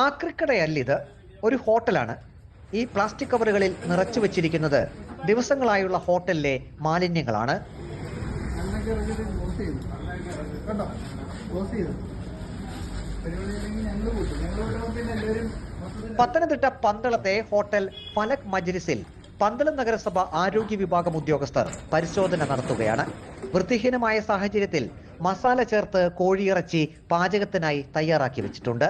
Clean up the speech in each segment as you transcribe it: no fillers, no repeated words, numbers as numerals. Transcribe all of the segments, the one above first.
ആക്രിക്കടയല്ലിത്, ഒരു ഹോട്ടലാണ്. ഈ പ്ലാസ്റ്റിക് കവറുകളിൽ നിറച്ചു വെച്ചിരിക്കുന്നത് ദിവസങ്ങളായുള്ള ഹോട്ടലിലെ മാലിന്യങ്ങളാണ്. പത്തനംതിട്ട പന്തളത്തെ ഹോട്ടൽ ഫലക് മജ്ലിസിൽ പന്തളം നഗരസഭ ആരോഗ്യ വിഭാഗം ഉദ്യോഗസ്ഥർ പരിശോധന നടത്തുകയാണ്. വൃത്തിഹീനമായ സാഹചര്യത്തിൽ മസാല ചേർത്ത് കോഴിയിറച്ചി പാചകത്തിനായി തയ്യാറാക്കി വെച്ചിട്ടുണ്ട്.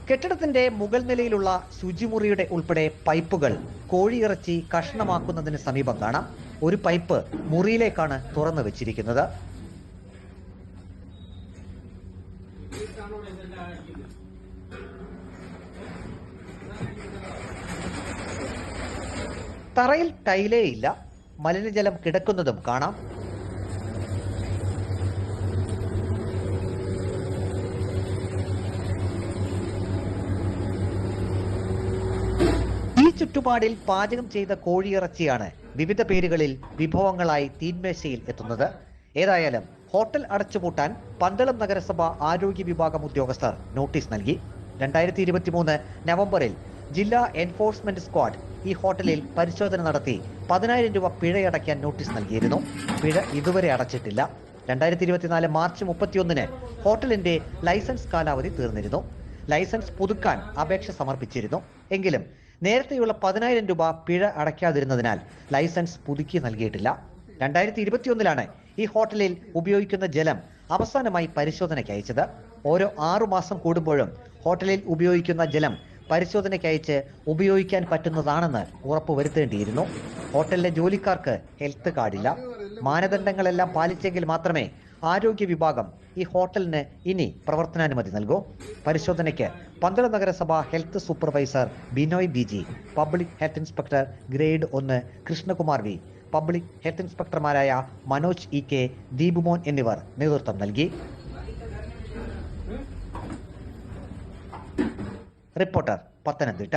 കെട്ടിടത്തിന്റെ മുകൾ നിലയിലുള്ള ശുചിമുറിയുടെ ഉൾപ്പെടെ പൈപ്പുകൾ കോഴിയിറച്ചി കഷ്ണമാക്കുന്നതിന് സമീപം കാണാം. ഒരു പൈപ്പ് മുറിയിലേക്കാണ് തുറന്നു വെച്ചിരിക്കുന്നത്. തറയിൽ ടൈലേ ഇല്ല, മലിനജലം കിടക്കുന്നതും കാണാം. ഈ ചുറ്റുപാടിൽ പാചകം ചെയ്ത കോഴിയിറച്ചിയാണ് വിവിധ പേരുകളിൽ വിഭവങ്ങളായി തീന്മേശയിൽ എത്തുന്നത്. ഏതായാലും ഹോട്ടൽ അടച്ചുപൂട്ടാൻ പന്തളം നഗരസഭ ആരോഗ്യ വിഭാഗം ഉദ്യോഗസ്ഥർ നോട്ടീസ് നൽകി. 2023 നവംബറിൽ ജില്ലാ എൻഫോഴ്സ്മെന്റ് സ്ക്വാഡ് ഈ ഹോട്ടലിൽ പരിശോധന നടത്തി 10,000 രൂപ പിഴയടയ്ക്കാൻ നോട്ടീസ് നൽകിയിരുന്നു. പിഴ ഇതുവരെ അടച്ചിട്ടില്ല. 2024 മാർച്ച് 31 ഹോട്ടലിന്റെ ലൈസൻസ് കാലാവധി തീർന്നിരുന്നു. ലൈസൻസ് പുതുക്കാൻ അപേക്ഷ സമർപ്പിച്ചിരുന്നു. എങ്കിലും നേരത്തെയുള്ള 10,000 രൂപ പിഴ അടയ്ക്കാതിരുന്നതിനാൽ ലൈസൻസ് പുതുക്കി നൽകിയിട്ടില്ല. 2021 ഈ ഹോട്ടലിൽ ഉപയോഗിക്കുന്ന ജലം അവസാനമായി പരിശോധനയ്ക്ക് അയച്ചത്. ഓരോ 6 മാസം കൂടുമ്പോഴും ഹോട്ടലിൽ ഉപയോഗിക്കുന്ന ജലം പരിശോധനയ്ക്ക് അയച്ച് ഉപയോഗിക്കാൻ പറ്റുന്നതാണെന്ന് ഉറപ്പുവരുത്തേണ്ടിയിരുന്നു. ഹോട്ടലിലെ ജോലിക്കാർക്ക് ഹെൽത്ത് കാർഡില്ല. മാനദണ്ഡങ്ങളെല്ലാം പാലിച്ചെങ്കിൽ മാത്രമേ ആരോഗ്യ വിഭാഗം ഈ ഹോട്ടലിന് ഇനി പ്രവർത്തനാനുമതി നൽകൂ. പരിശോധനയ്ക്ക് പന്തളം നഗരസഭ health supervisor Binoy Biji, public health inspector grade 1 Krishnakumar V, public health ഇൻസ്പെക്ടർമാരായ മനോജ് ഇ കെ, ദീപുമോൻ എന്നിവർ നേതൃത്വം നൽകി. റിപ്പോർട്ടർ, പത്തനംതിട്ട.